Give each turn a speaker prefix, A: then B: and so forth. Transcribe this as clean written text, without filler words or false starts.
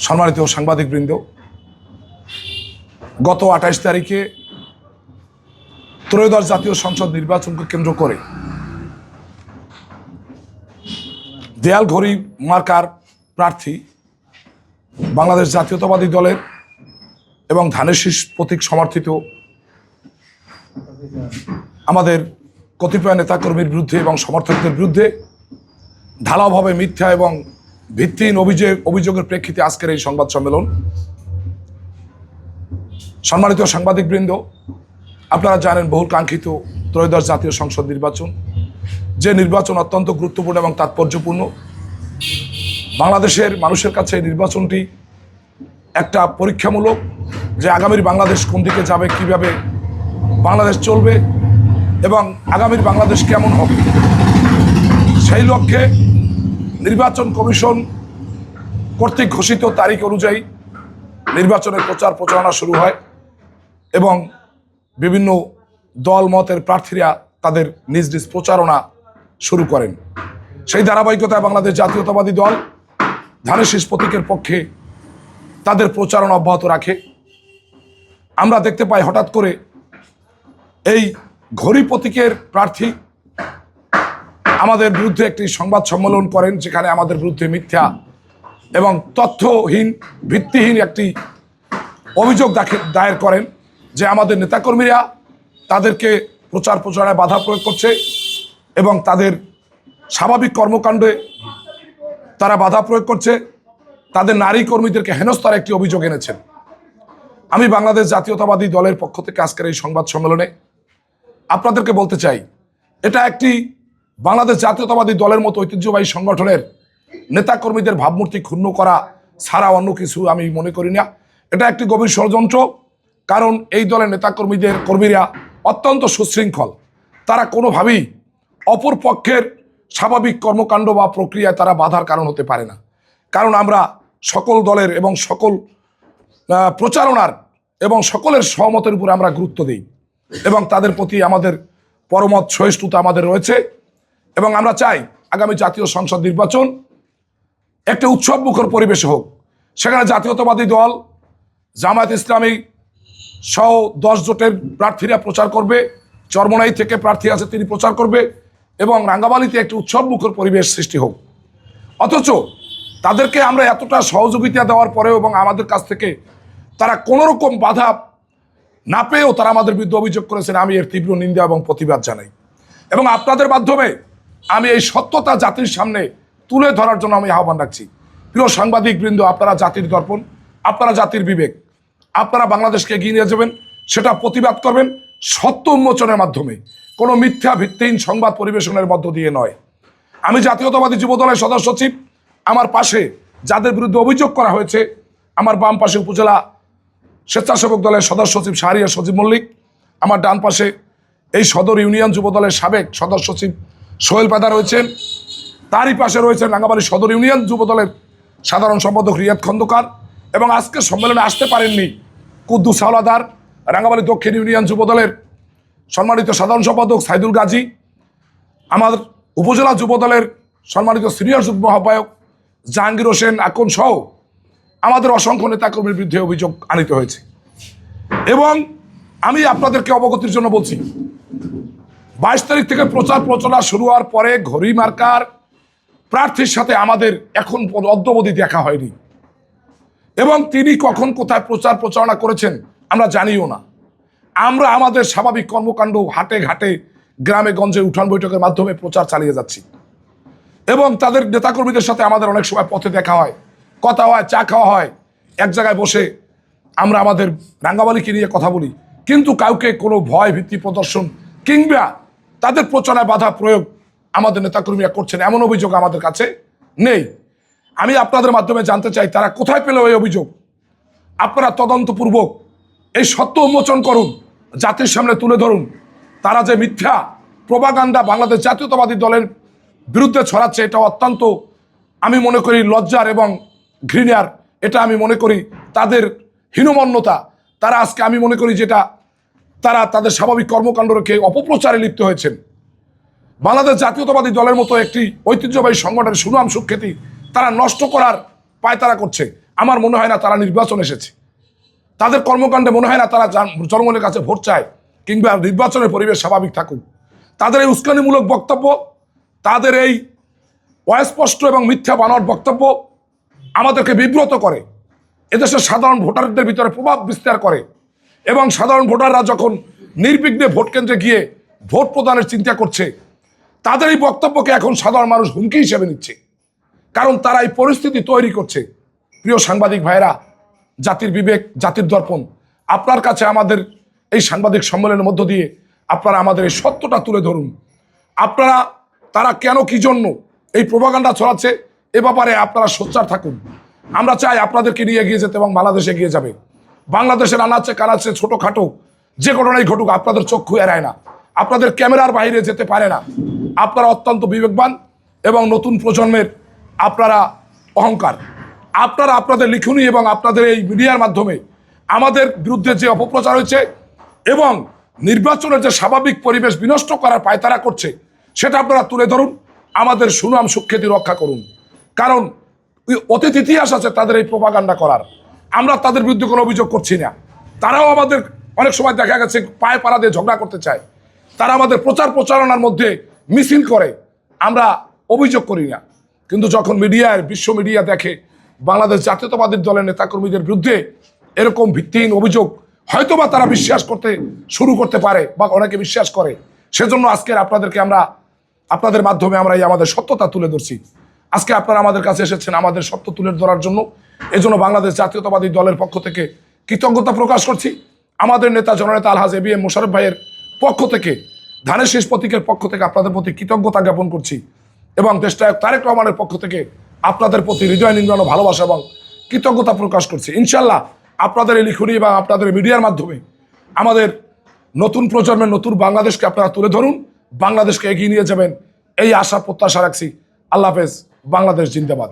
A: সম্মানিত সাংবাদিকবৃন্দ, গত ২৮ তারিখে ত্রয়োদশ জাতীয় সংসদ নির্বাচনকে কেন্দ্র করে দেয়াল ঘড়ি মার্কার প্রার্থী বাংলাদেশ জাতীয়তাবাদী দলের এবং ধানের শীষ প্রতীক সমর্থিত আমাদের কতিপয় নেতাকর্মীর বিরুদ্ধে এবং সমর্থকদের বিরুদ্ধে ঢালাওভাবে মিথ্যা এবং ভিত্তিহীন অভিযোগের প্রেক্ষিতে আজকের এই সংবাদ সম্মেলন। সম্মানিত সাংবাদিকবৃন্দ, আপনারা জানেন বহুল কাঙ্ক্ষিত ত্রয়োদশ জাতীয় সংসদ নির্বাচন, যে নির্বাচন অত্যন্ত গুরুত্বপূর্ণ এবং তাৎপর্যপূর্ণ। বাংলাদেশের মানুষের কাছে এই নির্বাচনটি একটা পরীক্ষামূলক, যে আগামীর বাংলাদেশ কোন দিকে যাবে, কিভাবে বাংলাদেশ চলবে এবং আগামীর বাংলাদেশ কেমন হবে, সেই লক্ষ্যে নির্বাচন কমিশন কর্তৃক ঘোষিত তারিখ অনুযায়ী নির্বাচনের প্রচার প্রচারণা শুরু হয় এবং বিভিন্ন দল মতের প্রার্থীরা তাদের নিজ নিজ প্রচারণা শুরু করেন। সেই ধারাবাহিকতায় বাংলাদেশ জাতীয়তাবাদী দল ধানের শীষ প্রতীকের পক্ষে তাদের প্রচারণা অব্যাহত রাখে। আমরা দেখতে পাই হঠাৎ করে এই ঘড়ি প্রতীকের প্রার্থী আমাদের বিরুদ্ধে একটি সংবাদ সম্মেলন করেন, যেখানে আমাদের বিরুদ্ধে মিথ্যা এবং তথ্যহীন ভিত্তিহীন একটি অভিযোগ দায়ের করেন যে আমাদের নেতাকর্মীরা তাদেরকে প্রচার প্রচারণায় বাধা প্রয়োগ করছে এবং তাদের স্বাভাবিক কর্মকাণ্ডে তারা বাধা প্রয়োগ করছে, তাদের নারী কর্মীদেরকে হেনস্থার একটি অভিযোগ এনেছেন। আমি বাংলাদেশ জাতীয়তাবাদী দলের পক্ষ থেকে আজকের এই সংবাদ সম্মেলনে আপনাদেরকে বলতে চাই, এটা একটি বাংলাদেশ জাতীয়তাবাদী দলের মতো ঐতিহ্যবাহী সংগঠনের নেতাকর্মীদের ভাবমূর্তি ক্ষুণ্ণ করা ছাড়া অন্য কিছু আমি মনে করি না। এটা একটি গভীর ষড়যন্ত্র, কারণ এই দলের কর্মীরা অত্যন্ত সুশৃঙ্খল। তারা কোনোভাবেই অপর পক্ষের স্বাভাবিক কর্মকাণ্ড বা প্রক্রিয়ায় তারা বাধার কারণ হতে পারে না। কারণ আমরা সকল দলের এবং সকল প্রচারণার এবং সকলের সহমতের উপরে আমরা গুরুত্ব দিই এবং তাদের প্রতি আমাদের পরমত সহিষ্ণুতা আমাদের রয়েছে এবং আমরা চাই আগামী জাতীয় সংসদ নির্বাচন একটা উৎসবমুখর পরিবেশে হোক। সেখানে জাতীয়তাবাদী দল, জামায়াত ইসলামী সহ 10 জোটের প্রার্থীরা প্রচার করবে, চরমোনাই থেকে প্রার্থী আছে তিনি প্রচার করবে এবং রাঙ্গামালিতে একটি উৎসবমুখর পরিবেশ সৃষ্টি হোক। অথচ তাদেরকে আমরা এতটা সহযোগিতা দেওয়ার পরেও এবং আমাদের কাছ থেকে তারা কোনো রকম বাধা না পেয়েও তারা আমাদের বিরুদ্ধে অভিযোগ করেছেন। আমি এর তীব্র নিন্দা এবং প্রতিবাদ জানাই এবং আপনাদের মাধ্যমে আমি এই সত্যতা জাতির সামনে তুলে ধরার জন্য আমি আহ্বান রাখছি। প্রিয় সাংবাদিকবৃন্দ, আপনারা জাতির দর্পণ, আপনারা জাতির বিবেক, আপনারা বাংলাদেশকে এগিয়ে নিয়ে যাবেন, সেটা প্রতিবাদ করবেন সত্য উন্মোচনের মাধ্যমে, কোনো মিথ্যা ভিত্তিহীন সংবাদ পরিবেশনের মধ্য দিয়ে নয়। আমি জাতীয়তাবাদী যুবদলের সদস্য সচিব, আমার পাশে যাদের বিরুদ্ধে অভিযোগ করা হয়েছে, আমার বাম পাশে উপজেলা স্বেচ্ছাসেবক দলের সদস্য সচিব শাহরিয়ার সজীব মল্লিক, আমার ডান পাশে এই সদর ইউনিয়ন যুবদলের সাবেক সদস্য সচিব সোহেল পেদা রয়েছেন, তারই পাশে রয়েছেন রাঙ্গামালী সদর ইউনিয়ন যুবদলের সাধারণ সম্পাদক রিয়াদ খন্দকার এবং আজকে সম্মেলনে আসতে পারেননি কুদ্দুস হাওলাদার, রাঙ্গামালী দক্ষিণ ইউনিয়ন যুবদলের সম্মানিত সাধারণ সম্পাদক সাইদুল গাজী, আমার উপজেলা যুবদলের সম্মানিত সিনিয়র যুগ্ম আহ্বায়ক জাহাঙ্গীর হোসেন আকন সহ আমাদের অসংখ্য নেতাকর্মীর বিরুদ্ধে অভিযোগ আনিত হয়েছে। এবং আমি আপনাদেরকে অবগতির জন্য বলছি, 22 তারিখ থেকে প্রচার প্রচারণা শুরু হওয়ার পরে ঘড়ি মার্কার প্রার্থীর সাথে আমাদের এখন অদ্যাবধি দেখা হয়নি এবং তিনি কখন কোথায় প্রচার প্রচারণা করেছেন আমরা জানিও না। আমরা আমাদের স্বাভাবিক কর্মকাণ্ড হাটে ঘাটে গ্রামে গঞ্জে উঠান বৈঠকের মাধ্যমে প্রচার চালিয়ে যাচ্ছি এবং তাদের নেতাকর্মীদের সাথে আমাদের অনেক সময় পথে দেখা হয়, কথা হয়, চা খাওয়া হয়, এক জায়গায় বসে আমরা আমাদের রাঙ্গামালিকে নিয়ে কথা বলি, কিন্তু কাউকে কোনো ভয় ভীতি প্রদর্শন কিংবা তাদের প্রচারণায় বাধা প্রয়োগ আমাদের নেতাকর্মীরা করছেন এমন অভিযোগ আমাদের কাছে নেই। আমি আপনাদের মাধ্যমে জানতে চাই, তারা কোথায় পেল এই অভিযোগ? আপনারা তদন্তপূর্বক এই সত্য উন্মোচন করুন, জাতির সামনে তুলে ধরুন। তারা যে মিথ্যা প্রোপাগান্ডা বাংলাদেশ জাতীয়তাবাদী দলের বিরুদ্ধে ছড়াচ্ছে, এটা অত্যন্ত আমি মনে করি লজ্জার এবং ঘৃণার। এটা আমি মনে করি তাদের হীনমন্যতা। তারা আজকে আমি মনে করি যেটা তারা তাদের স্বাভাবিক কর্মকাণ্ড রেখে অপপ্রচারে লিপ্ত হয়েছেন। বাংলাদেশ জাতীয়তাবাদী দলের মতো একটি ঐতিহ্যবাহী সংগঠনের সুনাম সুখ্যাতি তারা নষ্ট করার পায়তারা করছে। আমার মনে হয় না তারা নির্বাচন এসেছে। তাদের কর্মকাণ্ডে মনে হয় না তারা জনগণের কাছে ভোট চায় কিংবা নির্বাচনের পরিবেশ স্বাভাবিক থাকুক। তাদের এই উস্কানিমূলক বক্তব্য, তাদের এই অস্পষ্ট এবং মিথ্যা বানোয়াট বক্তব্য আমাদেরকে বিব্রত করে, এদেশের সাধারণ ভোটারদের ভিতরে প্রভাব বিস্তার করে এবং সাধারণ ভোটাররা যখন নির্বিঘ্নে ভোট কেন্দ্রে গিয়ে ভোট প্রদানের চিন্তা করছে, তাদের এই বক্তব্যকে এখন সাধারণ মানুষ হুমকি হিসেবে নিচ্ছে, কারণ তারা এই পরিস্থিতি তৈরি করছে। প্রিয় সাংবাদিক ভাইরা, জাতির বিবেক, জাতির দর্পণ, আপনার কাছে আমাদের এই সাংবাদিক সম্মেলনের মধ্য দিয়ে আপনারা আমাদের এই সত্যটা তুলে ধরুন। আপনারা তারা কেন কি জন্য এই প্রোপাগান্ডা ছড়াচ্ছে এ ব্যাপারে আপনারা সোচ্চার থাকুন। আমরা চাই আপনাদেরকে নিয়ে এগিয়ে যেতে এবং বাংলাদেশে এগিয়ে যাবে। বাংলাদেশের আনাচে কানাচে ছোটোখাটো যে ঘটনাই ঘটুক আপনাদের চক্ষু এড়ায় না, আপনাদের ক্যামেরার বাইরে যেতে পারে না। আপনারা অত্যন্ত বিবেকবান এবং নতুন প্রজন্মের আপনারা অহংকার। আপনারা আপনাদের লিখনী এবং আপনাদের এই মিডিয়ার মাধ্যমে আমাদের বিরুদ্ধে যে অপপ্রচার হয়েছে এবং নির্বাচনের যে স্বাভাবিক পরিবেশ বিনষ্ট করার পায়তারা করছে সেটা আপনারা তুলে ধরুন, আমাদের সুনাম সুখ্যাতি রক্ষা করুন। কারণ অতীত ইতিহাস আছে তাদের এই প্রোপাগান্ডা করার। আমরা তাদের বিরুদ্ধে কোনো অভিযোগ করছি না। তারাও আমাদের অনেক সময় দেখা গেছে পায়ে পাড়া দিয়ে ঝগড়া করতে চায়, তারা আমাদের প্রচার প্রচারণার মধ্যে মিছিল করে, আমরা অভিযোগ করি না। কিন্তু যখন মিডিয়ায়, বিশ্ব মিডিয়া দেখে বাংলাদেশ জাতীয়তাবাদী দলের নেতাকর্মীদের বিরুদ্ধে এরকম ভিত্তিহীন অভিযোগ, হয়তোবা তারা বিশ্বাস করতে শুরু করতে পারে বা অনেকে বিশ্বাস করে। সেজন্য আজকের আপনাদের মাধ্যমে আমরা এই আমাদের সত্যতা তুলে ধরছি। আজকে আপনারা আমাদের কাছে এসেছেন আমাদের সত্য তুলে ধরার জন্য। এজন্য বাংলাদেশ জাতীয়তাবাদী দলের পক্ষ থেকে কৃতজ্ঞতা প্রকাশ করছি। আমাদের নেতা জননেতা আলহাজ এবিএম মোশাররফ ভাইয়ের পক্ষ থেকে, ধানের শীষ প্রতীকের পক্ষ থেকে আপনাদের প্রতি কৃতজ্ঞতা জ্ঞাপন করছি এবং দেশনায়ক তারেক রহমানের পক্ষ থেকে আপনাদের প্রতি হৃদয় নিংড়ানো ভালোবাসা এবং কৃতজ্ঞতা প্রকাশ করছি। ইনশাল্লাহ আপনাদের এই লিখনী এবং আপনাদের মিডিয়ার মাধ্যমে আমাদের নতুন প্রজন্মের নতুন বাংলাদেশকে আপনারা তুলে ধরুন, বাংলাদেশকে এগিয়ে নিয়ে যাবেন এই আশা প্রত্যাশা রাখছি। আল্লাহ হাফেজ। বাংলাদেশ জিন্দাবাদ।